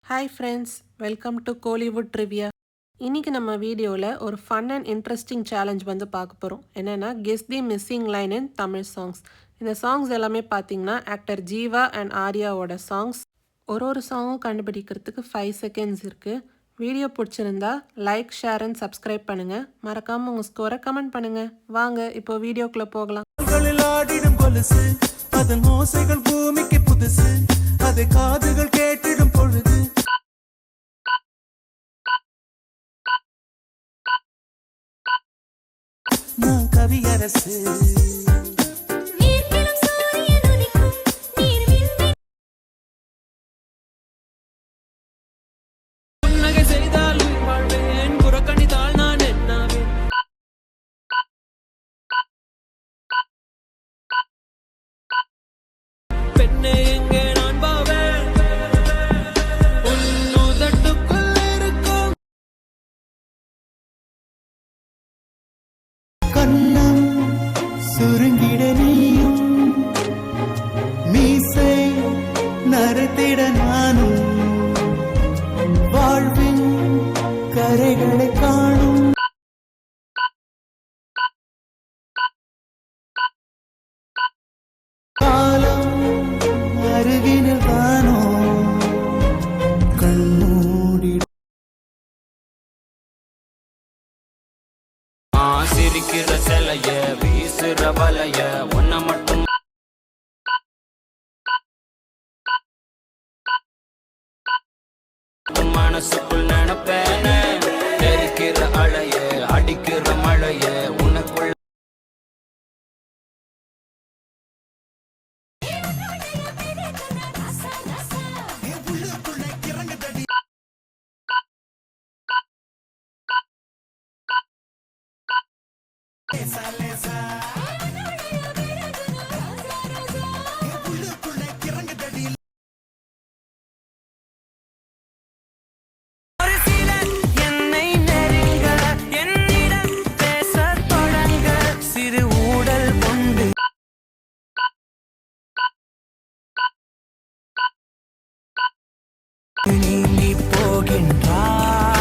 Hi friends, welcome to Kollywood trivia. இன்றைக்கி நம்ம வீடியோவில் ஒரு ஃபன் அண்ட் இன்ட்ரெஸ்டிங் சேலஞ்ச் வந்து பார்க்க போகிறோம். என்னென்னா கெஸ் தி மிஸ்ஸிங் லைன் இன் தமிழ் சாங்ஸ். இந்த சாங்ஸ் எல்லாமே பார்த்தீங்கன்னா ஆக்டர் ஜீவா அண்ட் ஆர்யாவோட சாங்ஸ். ஒரு சாங்கும் கண்டுபிடிக்கிறதுக்கு 5 செகண்ட்ஸ் இருக்குது. வீடியோ பிடிச்சிருந்தா லைக், ஷேர் அண்ட் சப்ஸ்கிரைப் பண்ணுங்கள். மறக்காமல் உங்கள் ஸ்கோரை கமெண்ட் பண்ணுங்கள். வாங்க இப்போ வீடியோக்குள்ளே போகலாம். அதன் ஓசைகள் பூமிக்கு புதுசு, அதை காதுகள் கேட்டிடும் பொழுது நான் கவியரசு. கண்ணம் சுருங்கிட நீயும், மீசை நறுத்திட நானும், வாழ்வின் கரைகளை காணும். காலம் அருகினில் தானோ கண்ணூடி சிரிக்கிற சிலைய வீசுற வலைய ஒன்ன மட்டும் மனசுக்குள் நினைப்பேன, தெரிக்கிற அலைய அடிக்கிற மழைய உனக்குள்ள நீ போகின்றாய்.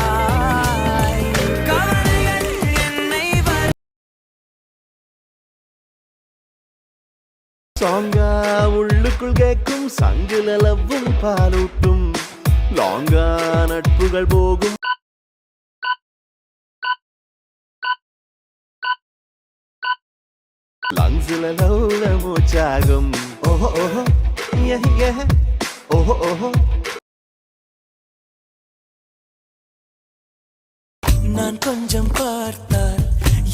சாங்கா உள்ளுக்குள் கேட்கும், சங்குலவும் பாலூட்டும், லாங்கா நட்புகள் போகும், லங்ஸ்ல லவ்ல மூச்சாகும். ஓஹோ ஓஹோ ஓஹோ ஓஹோ. நான் கொஞ்சம் பார்த்தால்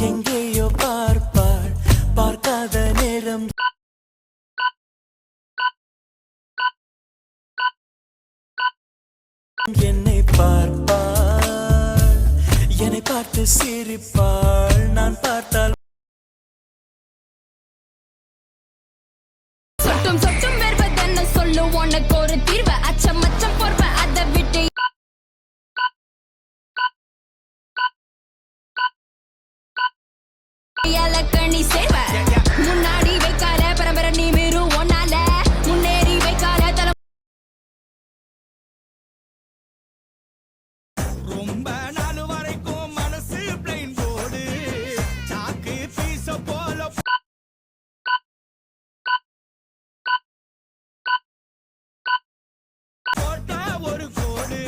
எங்கேயோ பார்ப்பாள், பார்க்காத நேரம் என்னை பார்ப்பாள், என்னை பார்த்து சிரிப்பாள். நான் பார்த்தால் சொட்டும் சொட்டும் வேர்வதென்ன சொல்லு, உனக்கு ஒரு தீர்வு அச்சம் அச்சம் போர்வ அதை விட்டு இலக்கணி சேர்வ முன்னாடி வைக்கால பரம்பரை நீ மீறு ஒன்னால முன்னேறி வைக்கால தலை ரொம்ப நாள் வரைக்கும் மனசு பிளைன் போடு, சாக்கு பீச போல போட்ட ஒரு கோடு,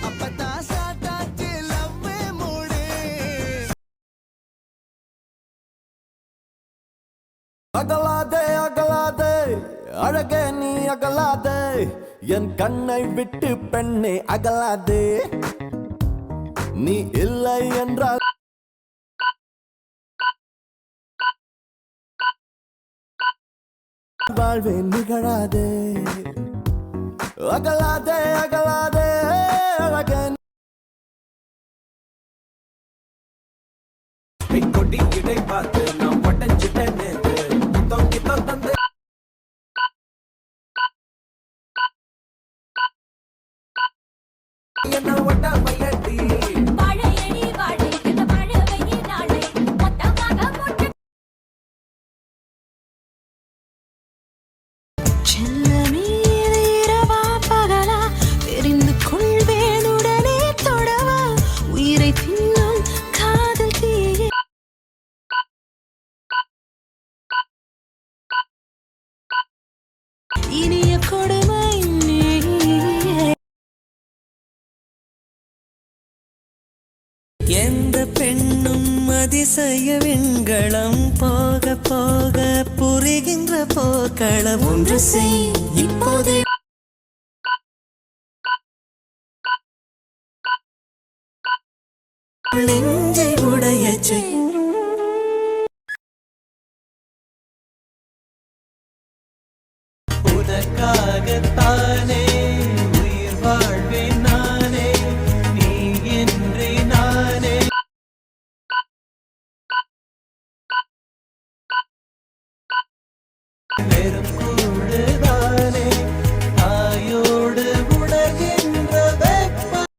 அப்பதான் சாட்டாச்சு லவ்வே மூடு. அகலாதே அகலாதே அழகே நீ அகலாதே, என் கண்ணை விட்டு பெண்ணே அகலாதே. நீ இல்லை என்றால் வாழ்வே நிகழாதே. அகலாதே அகலாதே அழகே கொடி இடை பார்த்து நான் பட்டஞ்சிட்டேன் தந்து என்ன ஒட்ட மையட்டி வாழையடி வாழை இந்த வாழவை நாளை மொத்தமாக போட்டு செல்லமே இரவா பகலா தெரிந்து எந்த பெண்ணும் அதிசய விண்களம் போக போக புரிகின்ற போக்களம் ஒன்று செய் இப்போதே நெஞ்சை உடைய செய் உனக்காகத்தானே உயிர் வாழ்வேன் நானே நீ என்றே நானே வெறும் கூடுதானே தாயோடு உணர்கின்ற வெப்பம்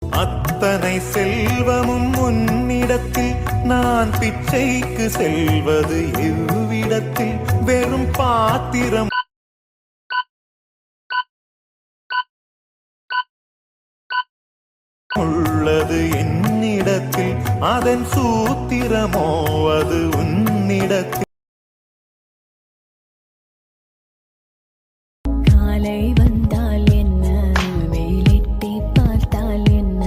அத்தனை செல்வமும் உன்னிடத்தில் நான் பிச்சைக்கு செல்வது எவ்விடத்தில் வெறும் பாத்திரம் உள்ளது என்னிடத்தில் அதன் சூத்திரமோ அது உன்னிடத்தில் காலை வந்தால் என்ன வெயிலிட்டி பார்த்தால் என்ன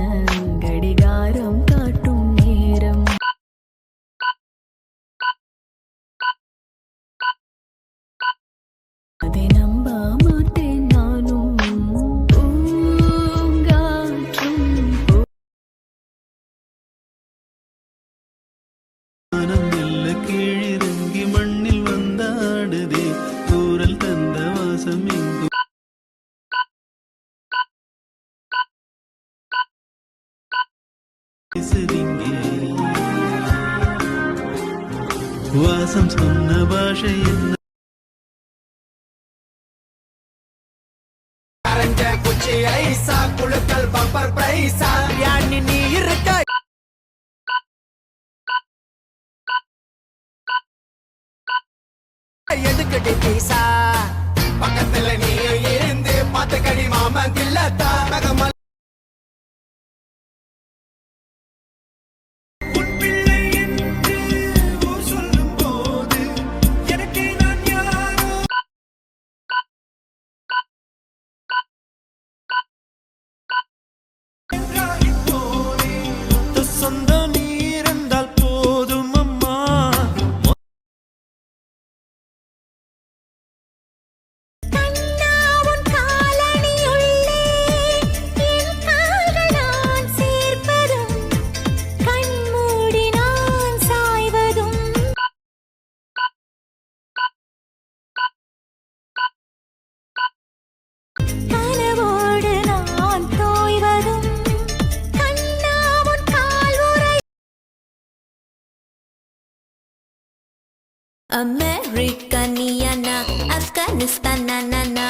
கடிகாரம் காட்டும் நேரம் அதை நம்ப மாட்டேன் நானும் பூங்காற்றும் மனம் மெல்ல கீழிறங்கி மண்ணில் வந்தாடுதே கூறல் தந்த வாசம் எங்கு பேசுதிங்கே வாசம் சொன்ன பாஷை என்ன குச்சி ஐசா குழுக்கள் பம்பர் பிரைஸா யானி நீ இருக்க எதுக்கடி பீசா பக்கத்துல நீ இருந்து பார்த்து கடி மாமன் கில்லத்தா நகமல் சொந்த நீர் என்றால் போதும் அம்மா கண்ணாவும் காலணியுள்ளே என் கால்கள் நான் சேர்ப்பதும் கண்மூடி நான் சாய்வதும் கனவோடு நான் தோய்வதும் கண்ணாவும் கால்வுறை Americaniana, Afghanistan, na na na.